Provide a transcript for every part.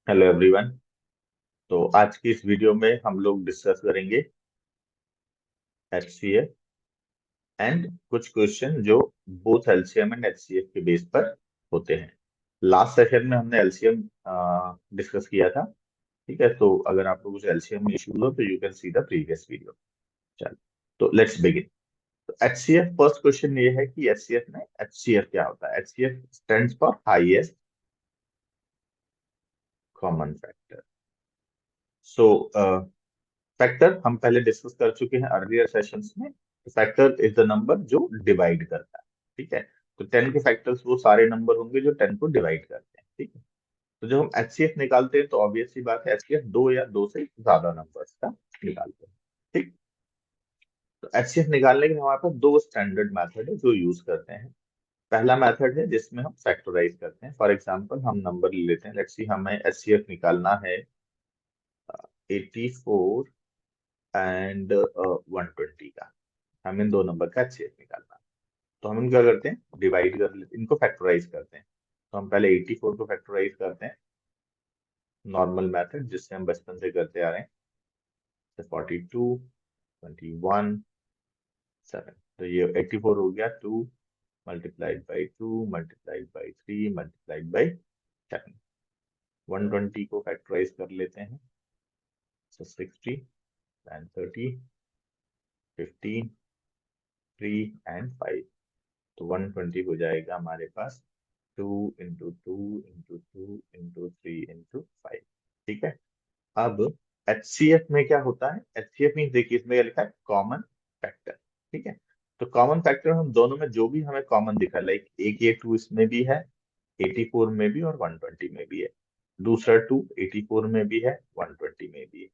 Hello everyone. तो आज की इस वीडियो में हम लोग डिस्कस करेंगे एचसीएफ एंड कुछ क्वेश्चन जो बोथ एलसीएम एंड एचसीएफ के बेस पर होते हैं। लास्ट सेशन में हमने एलसीएम डिस्कस किया था। ठीक है, तो अगर आपको कुछ एलसीएम में इश्यूज हो तो you can see the previous video. चलो, तो लेट्स बिगिन। तो एचसीएफ फर्स्ट क्वेश्चन ये है कि एचसीएफ में एचसीएफ क्या होता है। HCF stands for highest common factor. So factor हम पहले डिस्कस कर चुके हैं अर्लियर सेशंस में। फैक्टर इज द नंबर जो डिवाइड करता है। ठीक है, तो 10 के फैक्टर्स वो सारे नंबर होंगे जो 10 को डिवाइड करते हैं। ठीक है, तो जब हम एचसीएफ निकालते हैं तो ऑब्वियस सी बात है एचसीएफ दो या दो से ज्यादा नंबर्स का निकालते हैं। ठीक, तो एचसीएफ निकालने के लिए हमारे पास दो स्टैंडर्ड मेथड है जो यूज करते हैं। पहला मेथड है जिसमें हम फैक्टराइज करते हैं। फॉर एग्जाम्पल हम नंबर ले लेते हैं, लेट्स सी हमें एचसीएफ निकालना है 84 एंड 120 का। हमें इन दो नंबर का एचसीएफ निकालना है। तो हम इनका करते हैं डिवाइड कर लेते हैं, इनको फैक्टराइज करते हैं। तो हम पहले 84 को फैक्टराइज करते हैं, नॉर्मल मेथड जिससे हम बचपन से करते आ रहे हैं। 42, 21, 7। तो ये 84 हो गया, 2 multiplied by 2 multiplied by 3 multiplied by 7। 120 को फैक्टराइज कर लेते हैं। So 60 and 30, 15, 3 and 5। तो 120 हो जाएगा हमारे पास 2 into 2 into 2 into 3 into 5। ठीक है, अब एचसीएफ में क्या होता है। एचसीएफ मीन देखिए इसमें क्या लिखा है, कॉमन फैक्टर। ठीक है, तो कॉमन फैक्टर हम दोनों में जो भी हमें कॉमन दिखा, लाइक एक ये 2 इसमें भी है, 84 में भी और 120 में भी है। दूसरा 2 84 में भी है, 120 में भी है।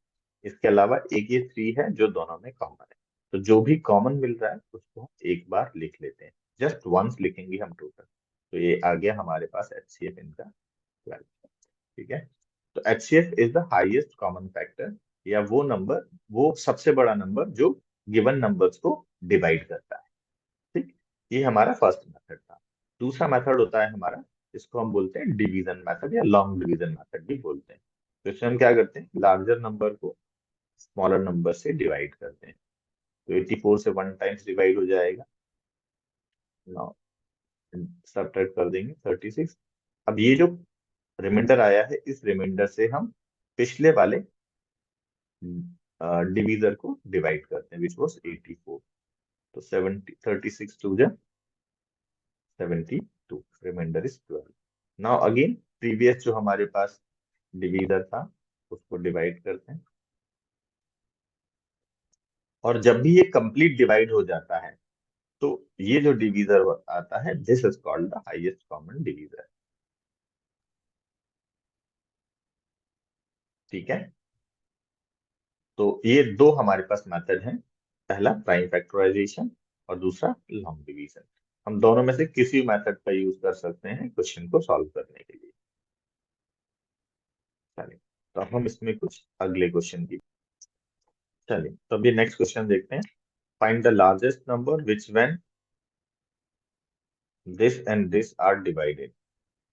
इसके अलावा एक ये 3 है जो दोनों में कॉमन है। तो जो भी कॉमन मिल रहा है उसको हम एक बार लिख लेते हैं, जस्ट वंस लिखेंगे हम टोटल। तो ये आ गया हमारे पास एचसीएफ इनका 12। ठीक है, तो HCF is the highest common factor, या वो नंबर, वो सबसे बड़ा नंबर जो गिवन नंबर्स को डिवाइड करता है। ठीक, ये हमारा फर्स्ट मेथड था। दूसरा मेथड होता है हमारा, इसको हम बोलते हैं डिवीजन मेथड या लॉन्ग डिवीजन मेथड भी बोलते हैं। तो इसमें हम क्या करते हैं, लार्जर नंबर को स्मॉलर नंबर से डिवाइड करते हैं। तो 84 से 1 टाइम्स डिवाइड हो जाएगा, नाउ सब्ट्रैक्ट कर देंगे 36। अब ये जो रिमाइंडर आया है इस रिमाइंडर से हम पिछले वाले डिवीजर को डिवाइड करते हैं विच वॉज 84। तो 70 36 टू जा 72, remainder is 12। Now again previous जो हमारे पास डिवीजर था उसको डिवाइड करते हैं, और जब भी ये कंप्लीट डिवाइड हो जाता है तो ये जो डिवीजर आता है this is called the highest common divisor. ठीक है, तो ये दो हमारे पास मेथड हैं, पहला प्राइम फैक्टराइजेशन और दूसरा लॉन्ग डिवीजन। हम दोनों में से किसी मेथड का यूज कर सकते हैं क्वेश्चन को सॉल्व करने के लिए। चलिए, तो अब हम इसमें कुछ अगले क्वेश्चन की, चलिए तो अभी नेक्स्ट क्वेश्चन देखते हैं। Find the largest number which when this and this are divided.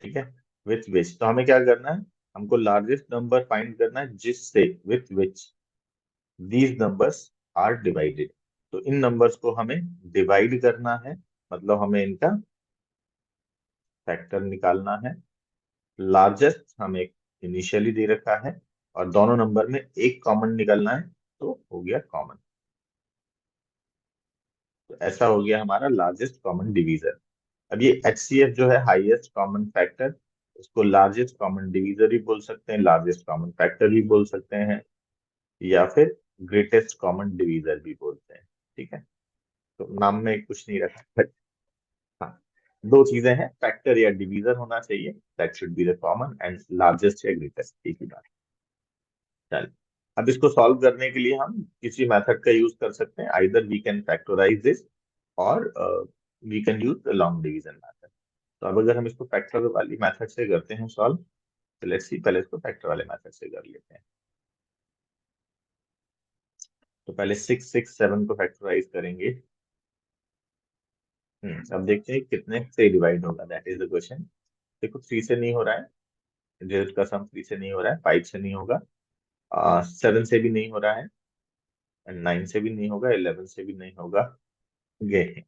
ठीक है, विथ विच, तो हमें क्या करना है, हमको लार्जेस्ट नंबर फाइंड करना है जिससे with which these numbers are divided. तो इन नंबर्स को हमें डिवाइड करना है, मतलब हमें इनका फैक्टर निकालना है। लार्जेस्ट हमें इनिशियली दे रखा है और दोनों नंबर में एक कॉमन निकलना है, तो हो गया कॉमन। तो ऐसा हो गया हमारा लार्जेस्ट कॉमन डिवीजर। अब ये एचसीएफ जो है हाईएस्ट कॉमन फैक्टर, उसको लार्जेस्ट कॉमन डिवीजर भी बोल सकते हैं, लार्जेस्ट कॉमन फैक्टर भी बोल सकते हैं, या फिर ग्रेटेस्ट कॉमन डिवीजर भी बोलते हैं। ठीक है, तो नाम में कुछ नहीं रखा। हाँ, दो चीजें हैं, फैक्टर या डिवीजर होना चाहिए, that should be the common, and largest या ग्रेटेस्ट एक ही बात। चल, अब इसको सॉल्व करने के लिए हम किसी मेथड का यूज कर सकते हैं, either we can factorise this और we can use the long division method. तो अब अगर हम इसको फैक्टर वाली मेथड से करते हैं सॉल्व, तो लेट्स सी पहले इसको फैक्टर वाले मेथड से कर लेते हैं। तो पहले 6 6 7 को फैक्टराइज करेंगे। अब देखते हैं कितने से डिवाइड होगा, दैट इज द क्वेश्चन। देखो 3 से नहीं हो रहा है, डिजिट का सम 3 से नहीं हो रहा है, 5 से नहीं होगा, 7 से भी नहीं हो रहा है, 9 से भी नहीं होगा, 11 से भी नहीं होगा। ये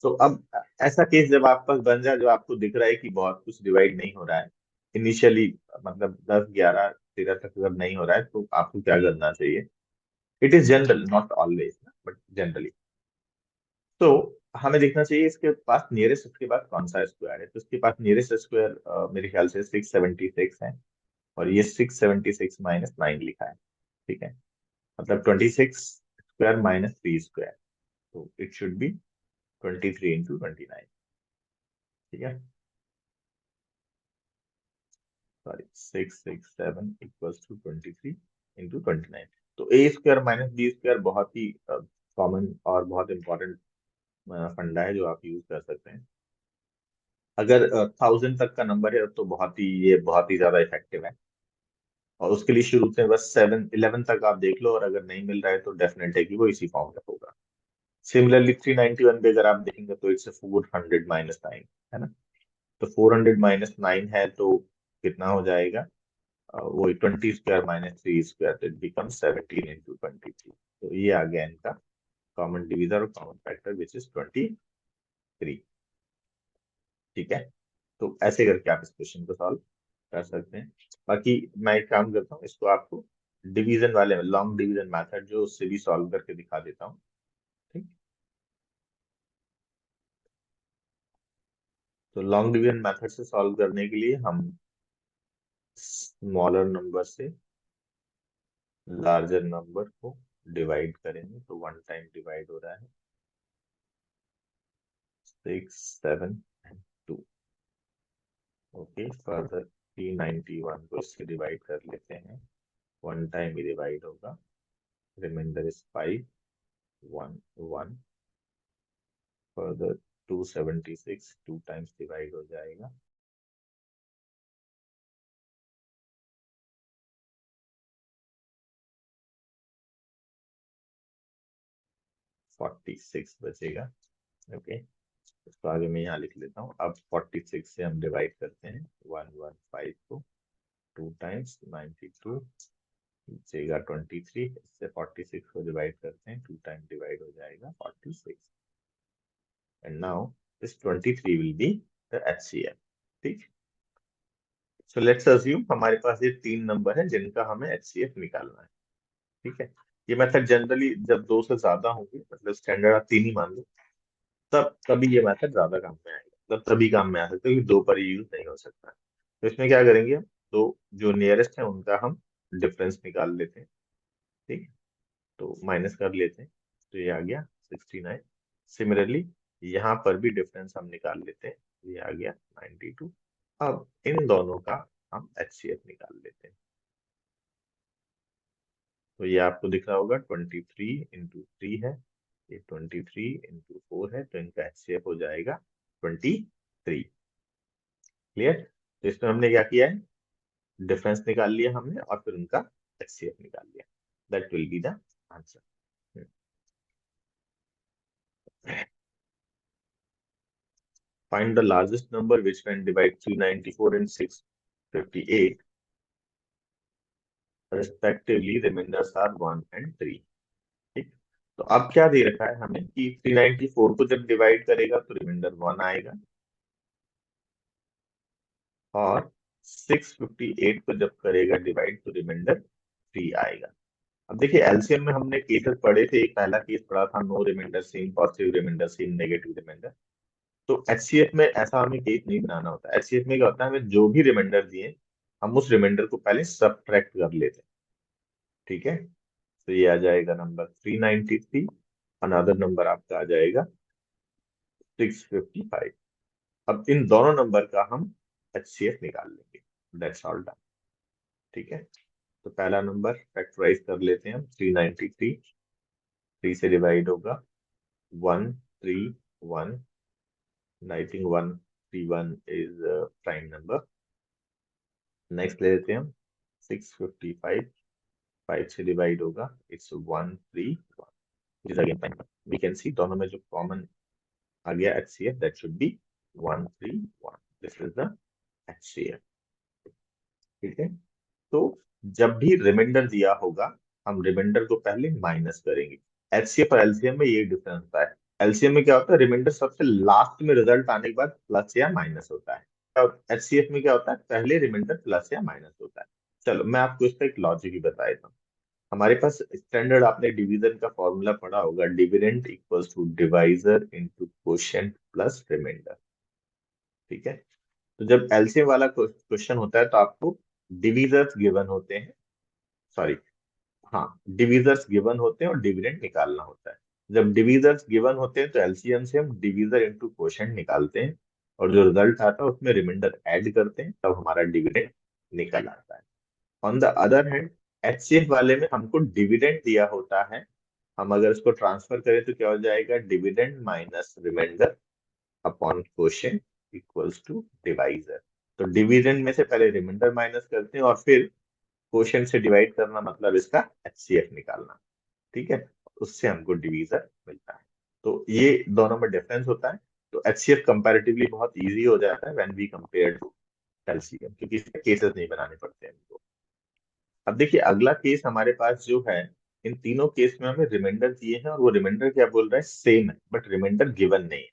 तो अब ऐसा केस जब आप पास बन जाए, जो आपको दिख रहा है कि बहुत कुछ डिवाइड नहीं हो रहा है इनिशियली, मतलब 10 11 13 तक अगर नहीं हो रहा है, तो आपको क्या करना चाहिए? It is general, not always, but generally. तो हमें देखना चाहिए इसके पास नियरेस्ट इसके पास कौन सा स्क्वायर है। तो इसके पास नियरेस्ट स्क्वायर मेरे ख्याल से 676 है, और ये 676 - 9 लिखा है। ठीक है, मतलब 26 स्क्वायर माइनस 3 स्क्वायर, तो इट शुड बी 23 × 29। ठीक है, सॉरी, 667 = 23 × 29। तो ए स्क्वायर माइनस बी स्क्वायर बहुत ही कॉमन और बहुत इंपॉर्टेंट फंडा है, जो आप यूज कर सकते हैं। अगर 1000 तक का नंबर है तो ये बहुत ही ज्यादा इफेक्टिव है। और उसके लिए शुरू से बस 7 11 तक आप देख लो, और अगर नहीं मिल रहा है तो डेफिनेट है कि वो इसी फॉर्म का होगा। सिमिलरली 391 पे अगर आप देखेंगे तो इट्स 400 - 9, है ना? तो 400 - 9 है, तो कितना हो जाएगा? वो 20 स्क्वायर माइनस 3 स्क्वायर, तो इट बिकम 17 × 23। तो ये आ गया इनका कॉमन डिवीजर और कॉमन फैक्टर, विच इज 23। ठीक है, तो ऐसे करके आप इस क्वेश्चन को सॉल्व कर सकते हैं। बाकी मैं एक काम करता हूँ, इसको आपको डिवीजन वाले लॉन्ग डिवीजन मेथड जो, उससे भी सॉल्व करके दिखा देता हूँ। ठीक, तो लॉन्ग डिवीजन मेथड से सॉल्व करने के लिए हम स्मॉलर नंबर से लार्जर नंबर को डिवाइड करेंगे। तो 1 टाइम डिवाइड हो रहा है 6 7 2। ओके, फर्दर 391 को इससे डिवाइड कर लेते हैं, 1 टाइम ही डिवाइड होगा, remainder is 5 1 1। Further 276 2 times divide हो जाएगा, 46 बचेगा। ओके, इसको आगे मैं यहाँ लिख लेता हूँ। अब 46 से हम डिवाइड करते हैं 115 को, 2 टाइम्स 92 बचेगा 23। इससे 46 को डिवाइड करते हैं, 2 टाइम डिवाइड हो जाएगा 46। And now this 23 will be the HCF। ठीक, सो लेट्स अज्यूम हमारे पास ये 3 नंबर है जिनका हमें HCF निकालना है। ठीक है, ये मेथड जनरली जब 2 से ज्यादा होंगे, मतलब स्टैंडर्ड आप 3 ही मान लो, तब तभी ये मेथड ज्यादा काम में आएगा, तब तभी काम में आ सकता है, क्योंकि 2 पर यूज नहीं हो सकता। तो इसमें क्या करेंगे हम, दो जो नियरेस्ट है उनका हम डिफरेंस निकाल लेते हैं। ठीक, तो माइनस कर लेते हैं, तो ये आ गया 69। सिमिलरली यहाँ पर भी डिफरेंस हम निकाल लेते हैं, ये आ गया 92। अब इन दोनों का हम HCF निकाल लेते हैं। तो ये आपको दिख रहा होगा 23 × 3 है, ये 23 × 4 है, तो इनका HCF हो जाएगा 23। क्लियर? तो इसमें हमने क्या किया है, डिफरेंस निकाल लिया हमने, और फिर उनका HCF निकाल लिया। That will be the answer. Find the largest number which can divide 394 and 658 respectively. Remainders are 1 and 3। ठीक, तो अब क्या दे रखा है हमें कि 394 को जब डिवाइड करेगा तो रिमाइंडर 1 आएगा, और 658 को जब करेगा डिवाइड तो रिमाइंडर 3 आएगा। अब देखिए, एलसीएम में हमने केसेस पढ़े थे, एक पहला केस पढ़ा था no remainder seen, positive remainder seen, negative remainder. तो एचसीएफ में ऐसा हमें केस नहीं बनाना होता। एचसीएफ में क्या होता है, हमें जो भी रिमाइंडर दिए, हम उस रिमाइंडर को पहले सब्ट्रैक्ट कर लेते हैं। ठीक है, तो ये आ जाएगा नंबर 393, अनदर नंबर आपका आ जाएगा 655। अब इन दोनों नंबर का हम एचसीएफ निकाल लेंगे। That's all done. ठीक है, तो पहला नंबर फैक्टराइज कर लेते हैं हम, 393, 3 से डिवाइड होगा 131। I think 131 is prime number. Next ले लेते हैं हम 655, 5 से डिवाइड होगा, it's 131, is again prime. We can see दोनों में जो कॉमन आ गया HCF, that should be 131। This is the HCF। ठीक है। तो जब भी रिमाइंडर दिया होगा, हम रिमाइंडर को पहले माइनस करेंगे। एचसीएफ और एलसीएम में ये डिफरेंस होता है। एलसीएम में क्या होता है, रिमाइंडर सबसे लास्ट में रिजल्ट आने के बाद प्लस या माइनस होता है। एचसीएफ में क्या होता है, पहले रिमाइंडर प्लस या माइनस होता है। चलो मैं आपको इसका एक लॉजिक ही बता देता हूँ। हमारे पास स्टैंडर्ड आपने डिवीजन का फॉर्मूला पढ़ा होगा, dividend equals to divisor into quotient plus remainder. ठीक है। तो जब एलसीएम वाला क्वेश्चन होता है तो आपको डिविजर्स गिवन होते हैं, सॉरी, हाँ, डिविजर्स गिवन होते हैं और डिविडेंड निकालना होता है। जब डिविजर्स गिवन होते हैं तो एलसीएम से हम डिविजर इनटू क्वोशिएंट निकालते हैं, और जो रिजल्ट आता है उसमें रिमाइंडर ऐड करते हैं, तब हमारा डिविडेंड निकल आता है। On the other hand, HCF वाले में हमको डिविडेंड दिया होता है। हम अगर इसको ट्रांसफर करें तो क्या हो जाएगा, dividend minus remainder upon quotient equals to divisor. तो डिविडेंड में से पहले रिमाइंडर माइनस करते हैं और फिर क्वोशिएंट से डिवाइड करना, मतलब इसका एचसीएफ निकालना। ठीक है। उससे हमको डिवीजर मिलता है। तो ये दोनों में डिफरेंस होता है। तो एचसीएफ कंपैरेटिवली बहुत इजी हो जाता है when we compare to LCM, क्योंकि इसके केसेस नहीं बनाने पड़ते हैं हमको। अब देखिए अगला केस हमारे पास जो है, इन तीनों केस में हमें रिमाइंडर दिए हैं और वो रिमाइंडर क्या बोल रहा है, सेम है, बट रिमाइंडर गिवन नहीं है।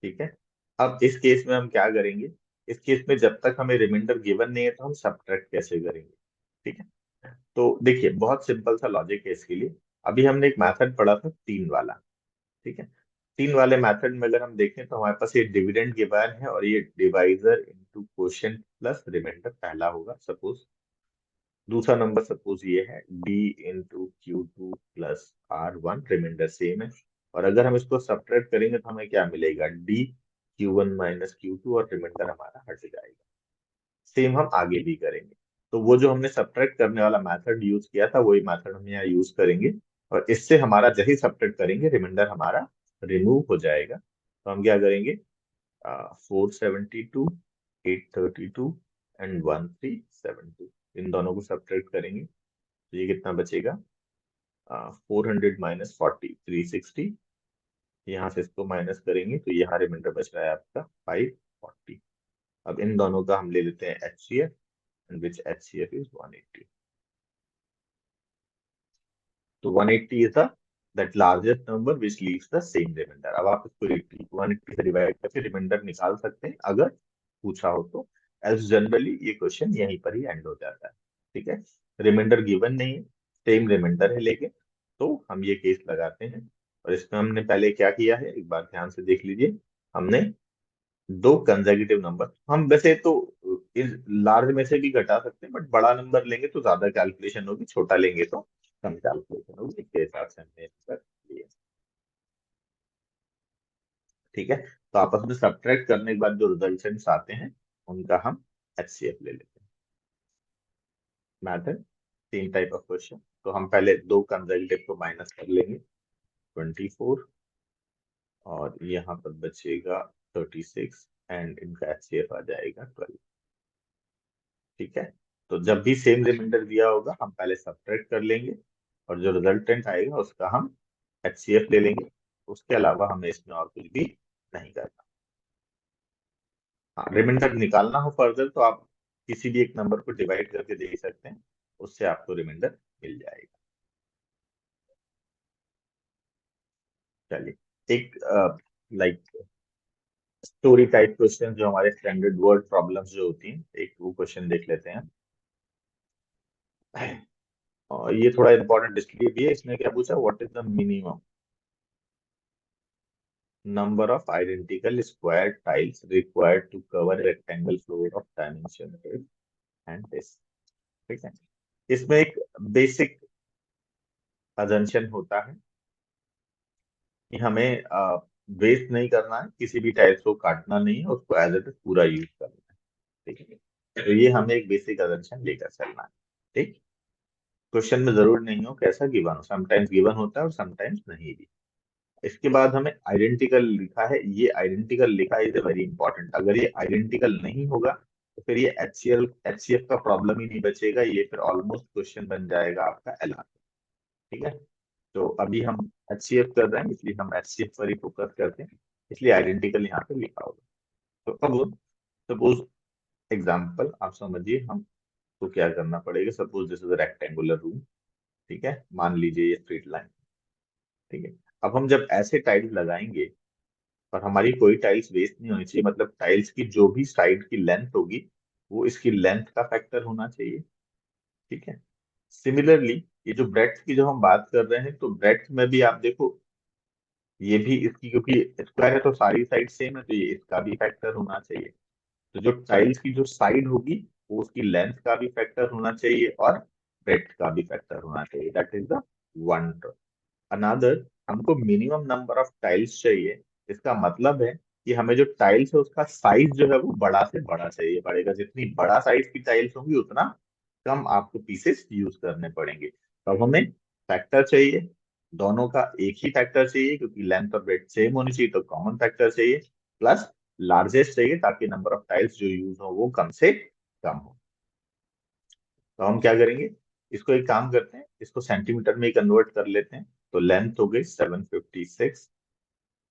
ठीक है। अब इस केस में हम क्या करेंगे, इस केस में जब तक हमें रिमाइंडर गिवन नहीं है तो हम सब्ट्रैक्ट कैसे करेंगे। ठीक है। तो देखिए बहुत सिंपल सा लॉजिक है इसके लिए। अभी हमने एक मेथड पढ़ा था 3 वाला। ठीक है। 3 वाले मेथड में अगर हम देखें तो हमारे पास ये डिविडेंड गिवन है और ये divisor into quotient plus remainder पहला होगा सपोज। दूसरा नंबर सपोज ये है d into Q2 + R1, reminder same है। और अगर हम इसको सब्ट्रैक्ट करेंगे तो हमें क्या मिलेगा, d Q1 - Q2, और रिमाइंडर हमारा हट जाएगा। सेम हम आगे भी करेंगे। तो वो जो हमने सब्ट्रैक्ट करने वाला मेथड यूज किया था वही मेथड हम यहाँ यूज करेंगे। और इससे हमारा जैसे ही सब्ट्रैक्ट करेंगे रिमाइंडर हमारा रिमूव हो जाएगा। तो हम क्या करेंगे, 472, 832 एंड 1372, इन दोनों को सब्ट्रैक्ट करेंगे तो ये कितना बचेगा, 400 - 40, 360। यहाँ से इसको माइनस करेंगे तो यहाँ रिमाइंडर बच रहा है आपका 540। अब इन दोनों का हम ले लेते हैं HCF, and which HCF is 180। तो 180 is the that largest number which leaves the same remainder. अब आप इसको 180 से डिवाइड करके रिमाइंडर निकाल सकते हैं अगर पूछा हो तो। एज जनरली ये क्वेश्चन यहीं पर ही एंड हो जाता है। ठीक है। रिमाइंडर गिवन नहीं है, सेम रिमाइंडर है लेकिन, तो हम ये केस लगाते हैं। और इसमें हमने पहले क्या किया है एक बार ध्यान से देख लीजिए। हमने दो कंसेक्यूटिव नंबर, हम वैसे तो इस लार्ज में से भी घटा सकते हैं, बट बड़ा नंबर लेंगे तो ज्यादा कैलकुलेशन होगी, छोटा लेंगे तो कम कैलकुलेशन होगी, इसके हिसाब से हमने इसका लिया। ठीक है। तो आपस में सब्ट्रैक्ट करने के बाद जो रिजल्टेंट्स आते हैं उनका हम एचसीएफ ले लेते हैं। Method, 3 type of question. तो हम पहले दो कंसेक्यूटिव को माइनस कर लेंगे, 24, और यहाँ पर बचेगा 36, एंड इनका एचसीएफ आ जाएगा 12। ठीक है। तो जब भी सेम रिमाइंडर दिया होगा हम पहले सब्ट्रैक्ट कर लेंगे, और जो रिजल्टेंट आएगा उसका हम एचसीएफ ले लेंगे। उसके अलावा हमें इसमें और कुछ भी नहीं करना। हाँ, रिमाइंडर निकालना हो फर्दर तो आप किसी भी एक नंबर को डिवाइड करके देख सकते हैं, उससे आपको रिमाइंडर मिल जाएगा। चलिए एक लाइक स्टोरी टाइप क्वेश्चन जो हमारे स्टैंडर्ड वर्ड प्रॉब्लम्स जो होती हैं, एक वो क्वेश्चन देख लेते हैं। और ये थोड़ा इंपॉर्टेंट इसलिए भी है, इसमें क्या पूछा, what is the minimum number of identical square tiles required to cover a rectangle floor of dimension 8 and this। ठीक है। इसमें एक बेसिक अजम्पशन होता है कि हमें वेस्ट नहीं करना है, किसी भी टाइल्स को काटना नहीं है, उसको एज इट इज पूरा यूज करना है। ठीक है। तो ये हमें एक बेसिक अजम्पशन लेकर चलना है। ठीक। क्वेश्चन में जरूर नहीं हो कैसा गिवन हो, समटाइम्स गिवन होता है और समटाइम्स नहीं भी। इसके बाद हमें आइडेंटिकल लिखा है, ये आइडेंटिकल लिखा इज वेरी इंपॉर्टेंट। अगर ये आइडेंटिकल नहीं होगा तो फिर ये एचसीएफ का प्रॉब्लम ही नहीं बचेगा, ये फिर ऑलमोस्ट क्वेश्चन बन जाएगा आपका एलआर। ठीक है। तो अभी हम एचसीएफ कर रहे हैं इसलिए हम एचसीएफ पर ही फोकस करते हैं, इसलिए आइडेंटिकल यहाँ पे लिखा होगा। तो अब सपोज एग्जाम्पल आप समझिए, हम तो क्या करना पड़ेगा, suppose this is rectangular room, ठीक है, मान लीजिए ये स्ट्रेट लाइन, ठीक है। अब हम जब ऐसे टाइल्स लगाएंगे, और हमारी कोई टाइल्स वेस्ट नहीं होनी चाहिए, मतलब टाइल्स की जो भी साइड की लेंथ होगी वो इसकी लेंथ का फैक्टर होना चाहिए, ठीक है। सिमिलरली ये जो ब्रेड्थ की जो हम बात कर रहे हैं, तो ब्रेड्थ में भी आप देखो, ये भी इसकी, क्योंकि स्क्वायर है तो सारी साइड सेम है, तो ये इसका भी फैक्टर होना चाहिए। तो जो टाइल्स की जो साइड होगी वो उसकी लेंथ का भी फैक्टर होना चाहिए और ब्रेड्थ का भी फैक्टर होना चाहिए। That is the one term. Another, हमको मिनिमम नंबर ऑफ टाइल्स चाहिए। इसका मतलब है कि हमें जो टाइल्स है उसका साइज जो है वो बड़ा से बड़ा चाहिए पड़ेगा। जितनी बड़ा साइज की टाइल्स होंगी उतना कम आपको पीसेस यूज करने पड़ेंगे। तब हमें फैक्टर चाहिए, दोनों का एक ही फैक्टर चाहिए, क्योंकि लेंथ और ब्रेड्थ सेम होनी चाहिए, तो कॉमन फैक्टर चाहिए, प्लस लार्जेस्ट चाहिए ताकि नंबर ऑफ टाइल्स जो यूज हो वो कम से कम हो। तो हम क्या करेंगे, इसको एक काम करते हैं, इसको सेंटीमीटर में कन्वर्ट कर लेते हैं। तो लेंथ हो गई 756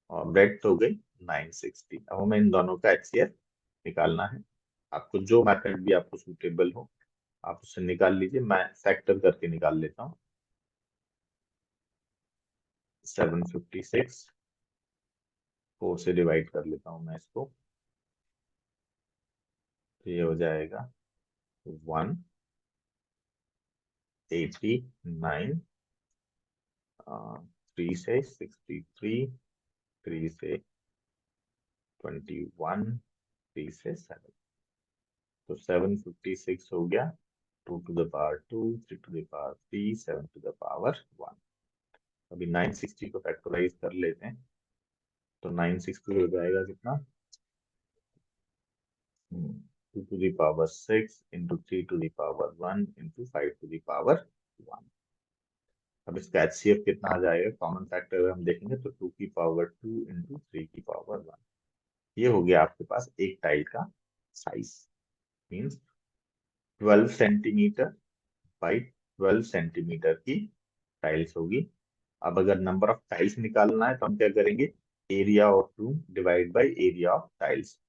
और ब्रेड्थ हो गई 960। अब हमें इन दोनों का एचसीएफ निकालना है। आपको जो मेथड भी आपको सूटेबल हो आप उससे निकाल लीजिए, मैं फैक्टर करके निकाल लेता हूँ। 756 4 से डिवाइड कर लेता हूँ मैं इसको, तो ये हो जाएगा 189, 3 से 63, 3 से 21, 3 से 7, तो 756 हो गया। 2 to the power 2, 3 to the power 3, 7 to the power 1। अभी 960 को फैक्टराइज कर लेते हैं, तो 960 हो जाएगा कितना, 2 to the power 6 into 3 to the power 1 into 5 to the power 1। अब इसका एचसीएफ कितना आ जाएगा, कॉमन फैक्टर हम देखेंगे तो 2 की पावर 2 इंटू 3 की पावर 1। ये हो गया आपके पास एक टाइल का size, means 12 centimetre by 12 centimetre की टाइल्स होगी। अब अगर नंबर ऑफ टाइल्स निकालना है तो हम क्या करेंगे, area of room divide by area of tiles.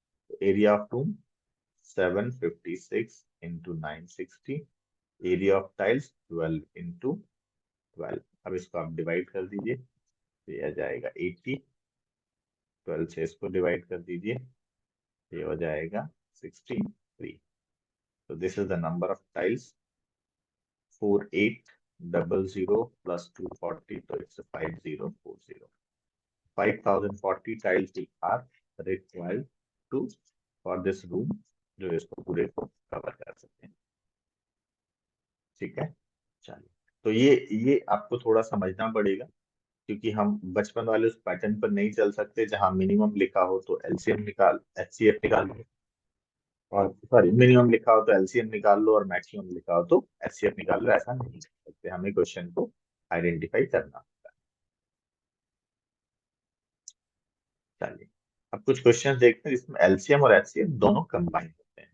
Area of room 756 into 960, area of tiles 12 into 12। अब इसको आप डिवाइड कर दीजिए, तो ये आ जाएगा 80। 12 से इसको डिवाइड कर दीजिए, ये हो जाएगा 63। तो this is the number of tiles, 4800 plus 240, तो it's 5040। 5040 tiles are required to for this room, जो इसको पूरे को कवर कर सकते हैं, ठीक है। चलिए, तो ये आपको थोड़ा समझना पड़ेगा, क्योंकि हम बचपन वाले उस पैटर्न पर नहीं चल सकते जहां मिनिमम लिखा हो तो एलसीएम निकाल, एचसीएफ निकाल लो, और सॉरी मिनिमम लिखा हो तो एलसीएम निकाल लो, और मैक्सिमम लिखा हो तो एचसीएफ निकाल लो। ऐसा नहीं कर सकते, हमें क्वेश्चन को आइडेंटिफाई करना होगा। चलिए, अब कुछ क्वेश्चन देखते हैं जिसमें एलसीएम और एचसीएफ दोनों कंबाइन होते हैं।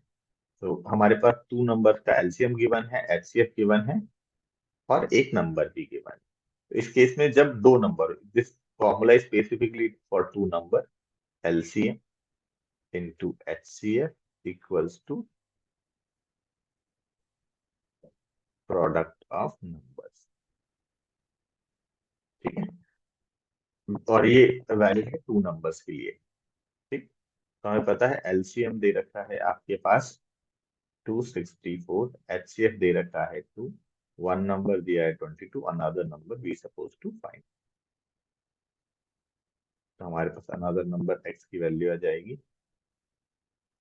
तो हमारे पास 2 नंबर का एलसीएम गिवन है, एचसीएफ गिवन है, और एक नंबर भी गिवन है। तो इस केस में जब दो number, this formula specifically for 2 number, LCM into HCF equals to product of numbers, ठीक है। और ये वैलिड है 2 नंबर्स के लिए, ठीक। तो हमें पता है एलसीएम दे रखा है आपके पास 264, एचसीएफ दे रखा है 2, वन नंबर दिया है 22, another number we suppose to find. तो हमारे पास अनदर नंबर एक्स की वैल्यू आ जाएगी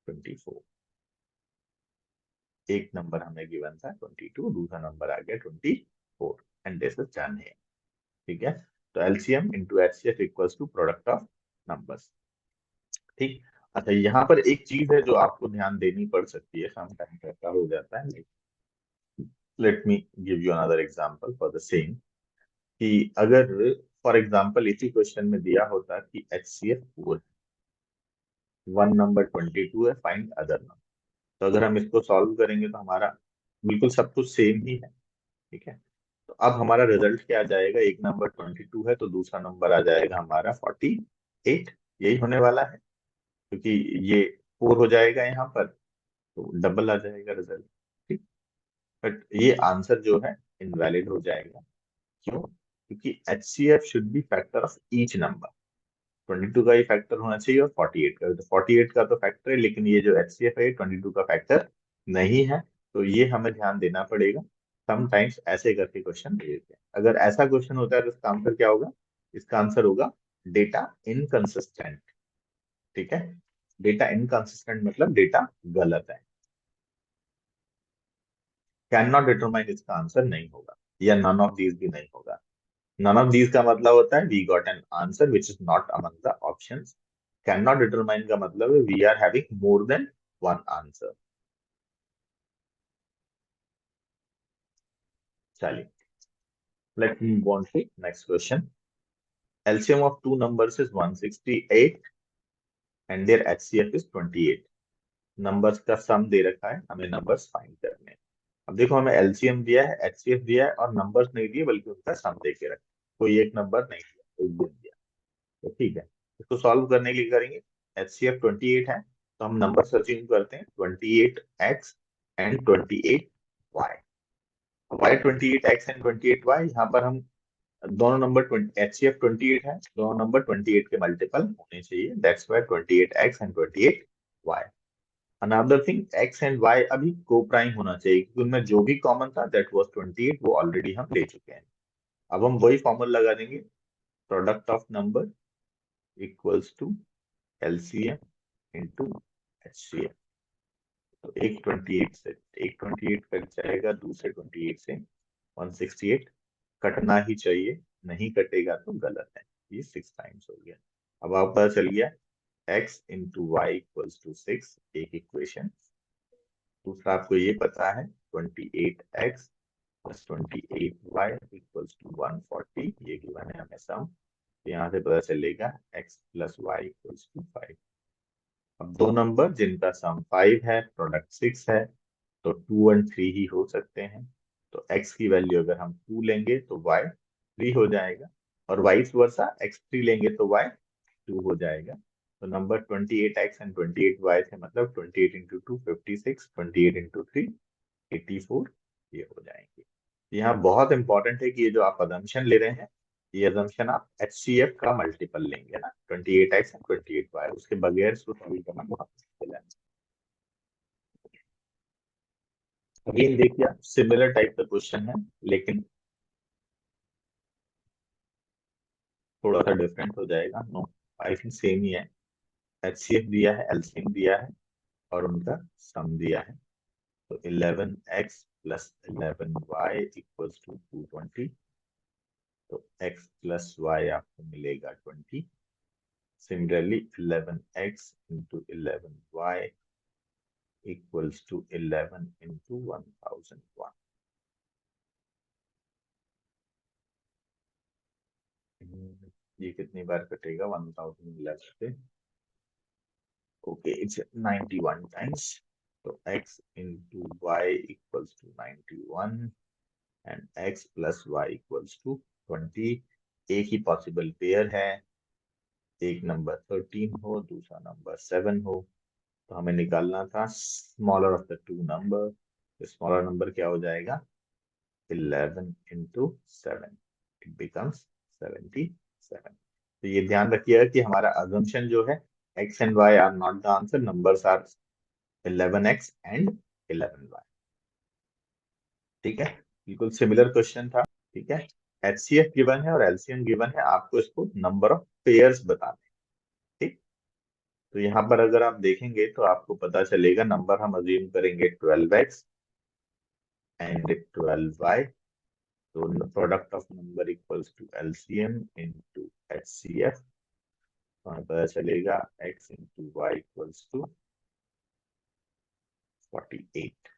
24। एक नंबर हमें गिवन था 22, दूसरा नंबर आ गया 24, एंड दिस इज डन है, ठीक है। तो LCM into HCF equals to product of numbers, ठीक। अच्छा, यहाँ पर एक चीज है जो आपको ध्यान देनी पड़ सकती है, समटाइम्स ऐसा हो जाता है। Let me give you another example for the same, कि अगर फॉर एग्जांपल इसी क्वेश्चन में दिया होता कि एचसीएफ 4, वन नंबर 22 है, फाइंड अदर नंबर। तो अगर हम इसको सॉल्व करेंगे तो हमारा बिल्कुल सब कुछ सेम ही है, ठीक है। तो अब हमारा रिजल्ट क्या आ जाएगा, एक नंबर 22 है तो दूसरा नंबर आ जाएगा हमारा 48, यही होने वाला है, क्योंकि ये 4 हो जाएगा यहाँ पर, तो डबल आ जाएगा रिजल्ट। ठीक, बट ये आंसर जो है इनवैलिड हो जाएगा। क्यों? क्योंकि HCF should be factor of each number. 22 का ही फैक्टर होना चाहिए और 48 का, तो 48 का तो फैक्टर है, लेकिन ये जो HCF है 22 का फैक्टर नहीं है। तो ये हमें ध्यान देना पड़ेगा। समटाइम्स ऐसे करके क्वेश्चन दे देते हैं। अगर ऐसा क्वेश्चन होता है तो इसका आंसर क्या होगा? इसका आंसर होगा डेटा इनकंसिस्टेंट। ठीक है, डेटा इनकंसिस्टेंट मतलब डेटा गलत है। कैन नॉट डिटरमाइन इसका आंसर नहीं होगा, या नन ऑफ दीज भी नहीं होगा। नन ऑफ दीज का मतलब होता है we got an answer which is not among the options. Can not determine का मतलब है we are having more than one answer. चलिए, let move on to next question. LCM of two numbers is 168 and their HCF is 28. Numbers का सम दे रखा है, हमें numbers find करने हैं। अब देखो, हमें LCM दिया है, HCF दिया है, और नंबर्स नहीं दिए बल्कि उनका सम दे के रखा है। कोई एक नंबर नहीं दिया, एक दिन दिया। तो ठीक है, इसको सॉल्व करने के लिए करेंगे। HCF 28 है, तो हम नंबर सर्चिंग करते हैं 28x and 28y। Y 28x and 28y, यहाँ पर हम दोनों नंबर HCF 28 है, दोनों नंबर 28 के मल्टीपल होने चाहिए। That's why 28x and 28y। Another thing, x and y अभी को प्राइम होना चाहिए, क्योंकि उनमें जो भी कॉमन था दैट वाज 28, वो ऑलरेडी हम ले चुके हैं। अब हम वही फॉर्मूला लगा देंगे, product of number equals to LCM into HCF। तो एक 28 से एक 28 कट जाएगा, दूसरे 28 से 168 कटना ही चाहिए, नहीं कटेगा तो गलत है। ये 6 टाइम्स हो गया। अब आपको पता चल गया x into y equals to 6, एक इक्वेशन। दूसरा आपको ये पता है 28x plus 28y equals to 140, ये गिवन है हमें सम। यहाँ से पता चलेगा x plus y equals to 5। अब दो नंबर जिनका सम 5 है, प्रोडक्ट 6 है, तो 2 और 3 ही हो सकते हैं। तो x की वैल्यू अगर हम 2 लेंगे तो y 3 हो जाएगा, और वाइस वर्सा x 3 लेंगे तो y 2 हो जाएगा। तो नंबर 28x एंड 28y थे, मतलब 28 इंटू 2 56, 28 इंटू 3 84, ये हो जाएंगे। यहाँ बहुत इंपॉर्टेंट है कि ये जो आप अजम्पशन ले रहे हैं, ये अजम्पशन आप HCF का मल्टीपल लेंगे ना, 28x एंड 28y, उसके बगैर इसको सॉल्व करना बहुत मुश्किल है। अगेन देखिए, सिमिलर टाइप का क्वेश्चन है, लेकिन थोड़ा सा डिफरेंट हो जाएगा। नो, आई थिंक सेम ही है। HCF दिया है, LCM दिया है, और उनका सम दिया है। तो 11x plus 11y equals to 220। तो x प्लस y आपको मिलेगा 20। Similarly 11x into 11y equals to 11 into 1001। ये कितनी बार कटेगा 1011 से? Okay, it's 91 times. तो x into y equals to 91 and x plus y equals to 20। एक ही पॉसिबल पेयर है, एक नंबर 13 हो, दूसरा नंबर 7 हो। तो हमें निकालना था smaller of the two number. Smaller number क्या हो जाएगा? 11 इंटू 7, इट बिकम्स 77। तो ये ध्यान रखिएगा कि हमारा अजम्पशन जो है x and y are not the answer, numbers are 11x and 11y। ठीक है, बिल्कुल सिमिलर क्वेश्चन था। ठीक है, HCF गिवन है और LCM गिवन है, आपको इसको नंबर ऑफ पेयर्स बताने हैं। ठीक, तो यहाँ पर अगर आप देखेंगे तो आपको पता चलेगा, नंबर हम अज्यूम करेंगे 12x एंड 12y। तो product of number equals to LCM into HCF। तो हमें पता चलेगा x into y equals to 48।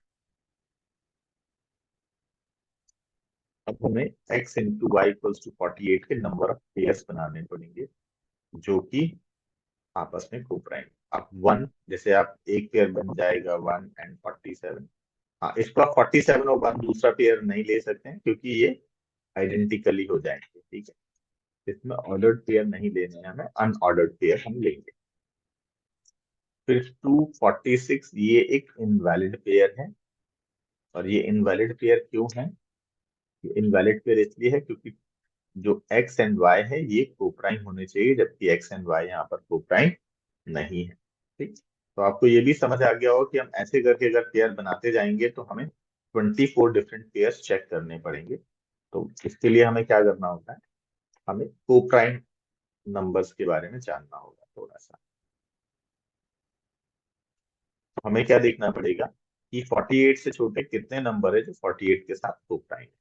अब हमें x into y equals to 48 के नंबर ऑफ पेयर्स बनाने पड़ेंगे, जो कि आपस में को प्राइम। आप वन, जैसे आप एक पेयर बन जाएगा 1 एंड 47। हाँ, इसको आप 47 और 1 दूसरा पेयर नहीं ले सकते हैं, क्योंकि ये आइडेंटिकली हो जाएंगे। ठीक है, इसमें ऑर्डर्ड पेयर नहीं लेने हैं हमें, अनऑर्डर्ड पेयर हम लेंगे। फिर 246 ये एक इनवैलिड पेयर है। और ये इनवैलिड पेयर क्यों है? ये इनवैलिड पेयर इसलिए है क्योंकि जो एक्स एंड वाई है ये कोप्राइम होने चाहिए, जबकि एक्स एंड वाई यहाँ पर कोप्राइम नहीं है। ठीक। तो आपको ये भी समझ आ गया हो कि हम ऐसे करके अगर पेयर बनाते जाएंगे तो हमें 24 डिफरेंट पेयर्स चेक करने पड़ेंगे। तो इसके लिए हमें क्या करना होता है, हमें कोप्राइम नंबर्स के बारे में जानना होगा थोड़ा सा। तो हमें क्या देखना पड़ेगा कि 48 से छोटे कितने नंबर है जो 48 के साथ कोप्राइम है।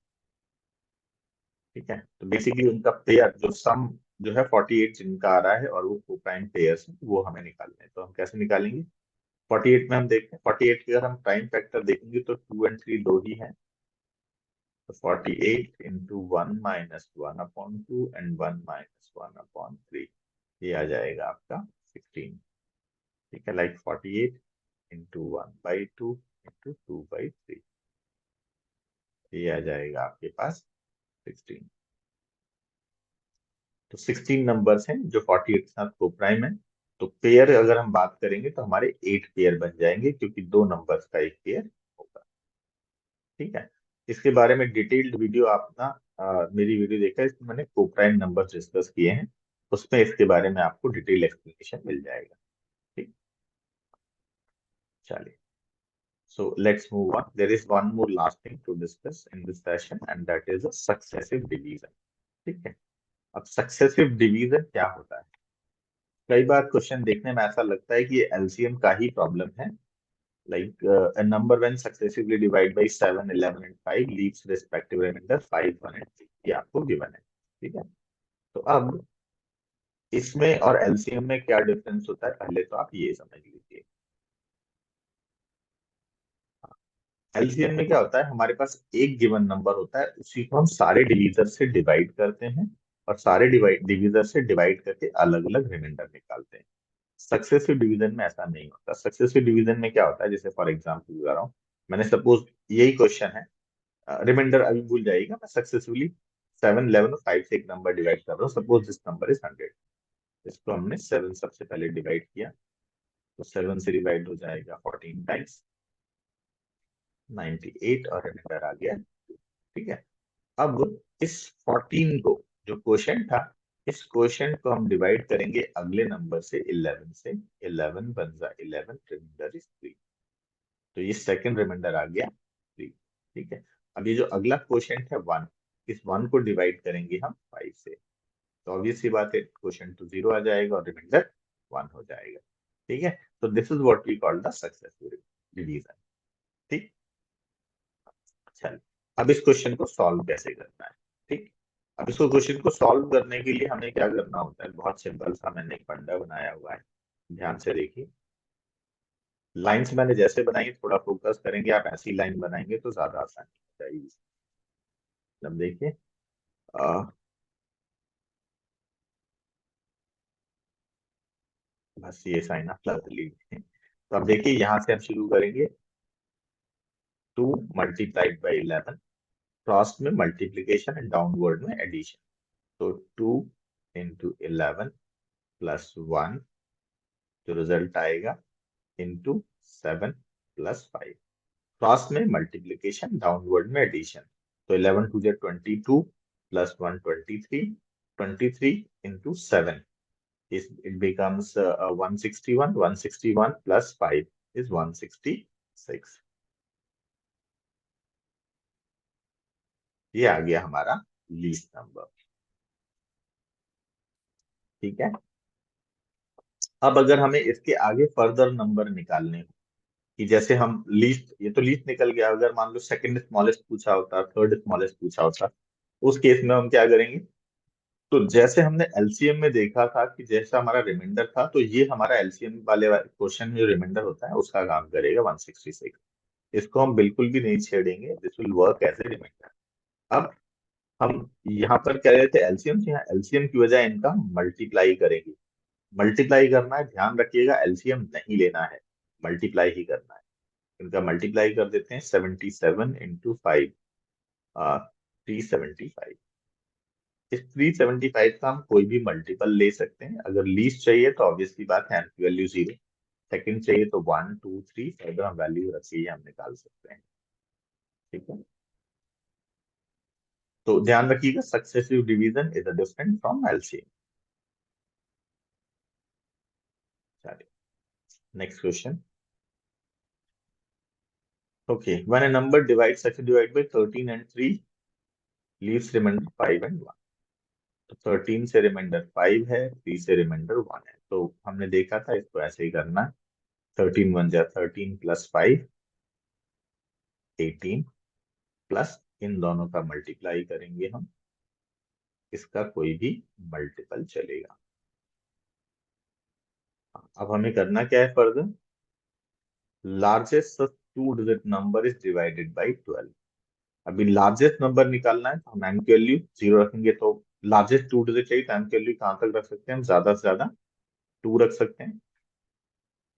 ठीक है, तो बेसिकली उनका पेयर जो सम जो है 48 जिनका आ रहा है और वो कोप्राइम पेयर्स है वो हमें निकालने हैं। तो हम कैसे निकालेंगे? 48 में हम देखते हैं, 48 के अगर हम प्राइम फैक्टर देखेंगे तो 2 और 3 दो ही है। तो 48 इंटू 1 - 1/2 एंड 1 - 1/3, ये आ जाएगा आपका 16। ठीक है, लाइक 48 इंटू 1/2 इंटू 2/3, ये आ जाएगा आपके पास 16। तो 16 नंबर्स हैं जो 48 के साथ कोप्राइम है। तो पेयर अगर हम बात करेंगे तो हमारे 8 पेयर बन जाएंगे, क्योंकि दो नंबर्स का एक पेयर होगा। ठीक है, इसके बारे में डिटेल्ड वीडियो आप ना मेरी वीडियो देखा, इसमें मैंने कोप्राइम नंबर डिस्कस किए हैं, उसमें इसके बारे में आपको डिटेल एक्सप्लेनेशन मिल जाएगा। ठीक, चलिए, so let's move on. There is one more last thing to discuss in this session, and that is a successive division. ठीक है, अब सक्सेसिव डिवीजन क्या होता है? कई बार क्वेश्चन देखने में ऐसा लगता है कि ये एलसीएम का ही प्रॉब्लम है। Like a number when successively divided by 7, 11 and 5 leaves respective remainder 5, 1 and 3, ये आपको गिवन है। ठीक है, तो अब इसमें और एलसीएम में क्या डिफरेंस होता है, पहले तो आप ये समझ लीजिए। एलसीएम में क्या होता है, हमारे पास एक गिवन नंबर होता है, उसी को हम सारे डिवीजर से डिवाइड करते हैं और सारे डिवीजर से डिवाइड करके अलग अलग रिमाइंडर निकालते हैं। सक्सेसिव डिवीजन में ऐसा नहीं होता। सक्सेसिव डिवीजन में क्या होता है, जैसे फॉर एग्जाम्पल बता रहा हूँ, मैंने सपोज यही क्वेश्चन है, रिमाइंडर अभी भूल जाएगा, मैं सक्सेसफुली 7, 11 और 5 से एक नंबर डिवाइड कर रहा हूँ। Suppose this number is 100। इसको हमने 7 सबसे पहले डिवाइड किया, तो 7 से डिवाइड हो जाएगा 14 टाइम्स 98 और रिमाइंडर आ गया। ठीक है, अब इस 14 को, जो क्वेश्चन था, इस क्वेश्चन को हम डिवाइड करेंगे अगले नंबर से 11 से। 11 बन जा 11, रिमाइंडर इज 3। तो ये सेकंड रिमाइंडर आ गया 3। ठीक है, अब ये जो अगला क्वेश्चन है 1, इस 1 को डिवाइड करेंगे हम 5 से। तो ऑब्वियस सी बात है, क्वेश्चन तो 0 आ जाएगा और रिमाइंडर 1 हो जाएगा। ठीक है, तो this is what we call the successful division. ठीक, चलिए, अब इस क्वेश्चन को सॉल्व कैसे करना है। ठीक, अब इसको क्वेश्चन को सॉल्व करने के लिए हमें क्या करना होता है, बहुत सिंपल सा मैंने एक फंडा बनाया हुआ है, ध्यान से देखिए। लाइंस मैंने जैसे बनाई, थोड़ा फोकस करेंगे, आप ऐसी लाइन बनाएंगे तो ज्यादा आसानी हो जाएगी। अब देखिए, बस ये साइन आप लगा लीजिए। तो अब देखिए, यहाँ से हम शुरू करेंगे, 2 मल्टीप्लाइड बाई 11, क्रॉस में मल्टीप्लीकेशन एंड डाउनवर्ड में एडिशन। तो 2 इंटू 11 प्लस 1, जो रिजल्ट आएगा, इंटू 7 प्लस 5, क्रॉस में मल्टीप्लीकेशन, डाउनवर्ड में एडिशन। तो 11 two 22 plus 1 23, 23 into 7 it becomes 161, 161 plus 5 is 166। ये आ गया हमारा लीस्ट नंबर। ठीक है, अब अगर हमें इसके आगे फर्दर नंबर निकालने हो, कि जैसे हम लीस्ट, ये तो लीस्ट निकल गया, अगर मान लो सेकंड स्मॉलेस्ट पूछा होता, थर्ड स्मॉलेस्ट पूछा होता, उस केस में हम क्या करेंगे, तो जैसे हमने एलसीएम में देखा था कि जैसा हमारा रिमाइंडर था, तो ये हमारा एलसीएम वाले क्वेश्चन में जो रिमाइंडर होता है उसका काम करेगा 166। इसको हम बिल्कुल भी नहीं छेड़ेंगे, this will work as a reminder. अब हम यहाँ पर कह रहे थे एलसीएम, यहाँ एलसीएम की बजाय इनका मल्टीप्लाई करेंगे। मल्टीप्लाई करना है, ध्यान रखिएगा, एलसीएम नहीं लेना है, मल्टीप्लाई ही करना है। इनका मल्टीप्लाई कर देते हैं, 77 इंटू 5, 375। इस 375 का हम कोई भी मल्टीपल ले सकते हैं। अगर लीस्ट चाहिए तो ऑब्वियसली बात है, एन की वैल्यू 0। सेकंड चाहिए तो 1 2 3 अगर हम वैल्यू रखिए हम निकाल सकते हैं। ठीक है, तो ध्यान रखिएगा successive division is different from LCM. चलिए next question. Okay, when a number divide successive divide by 13 and 3 leaves remainder 5 and 1। तो 13 से रिमाइंडर 5 है, 3 से रिमाइंडर 1 है, तो हमने देखा था इसको ऐसे ही करना है। 13 1 जा 13 प्लस 5 18 प्लस इन दोनों का मल्टीप्लाई करेंगे हम, इसका कोई भी मल्टीपल चलेगा। अब हमें करना क्या है further, largest two digit number is divided by 12। अभी लार्जेस्ट नंबर निकालना है तो हम एम की वैल्यू 0 रखेंगे, तो लार्जेस्ट टू डिजिट चाहिए तो एम की वैल्यू कहाँ तक रख सकते हैं हम, ज्यादा से ज्यादा 2 रख सकते हैं,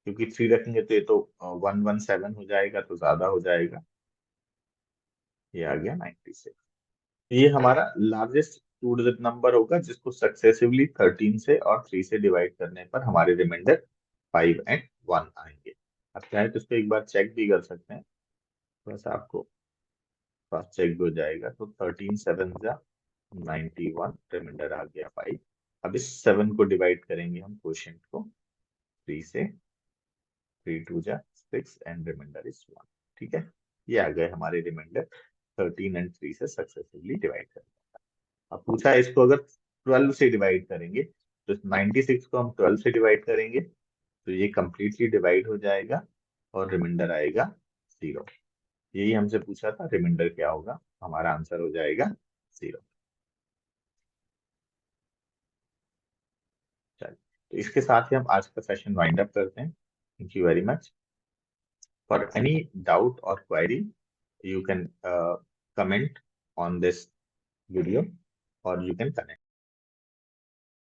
क्योंकि 3 रखेंगे तो ये तो 117 हो जाएगा, तो ज्यादा हो जाएगा। ये आ गया 96। ये हमारा लार्जेस्ट टू डिजिट नंबर होगा जिसको सक्सेसिवली 13 से और 3 से डिवाइड करने पर हमारे रिमाइंडर 5 एंड 1 आएंगे। अब चाहे तो इसको एक बार चेक भी कर सकते हैं, थोड़ा सा आपको क्रॉस चेक भी हो जाएगा। तो 13 7 जा 91, रिमाइंडर आ गया 5। अब इस 7 को डिवाइड करेंगे हम क्वोशिएंट को 3 से, 3 2 जा 6 एंड रिमाइंडर इज 1। ठीक है, ये आ गए हमारे रिमाइंडर 13 एंड 3 से सक्सेसिवली डिवाइड कर। अब पूछा है इसको अगर 12 से डिवाइड करेंगे, तो 96 को हम 12 से डिवाइड करेंगे तो ये कंप्लीटली डिवाइड हो जाएगा और रिमाइंडर आएगा 0। यही हमसे पूछा था, रिमाइंडर क्या होगा, हमारा आंसर हो जाएगा 0। चलिए, तो इसके साथ ही हम आज का सेशन वाइंड अप करते हैं। Thank you very much. For any doubt और query you can comment on this video or you can connect.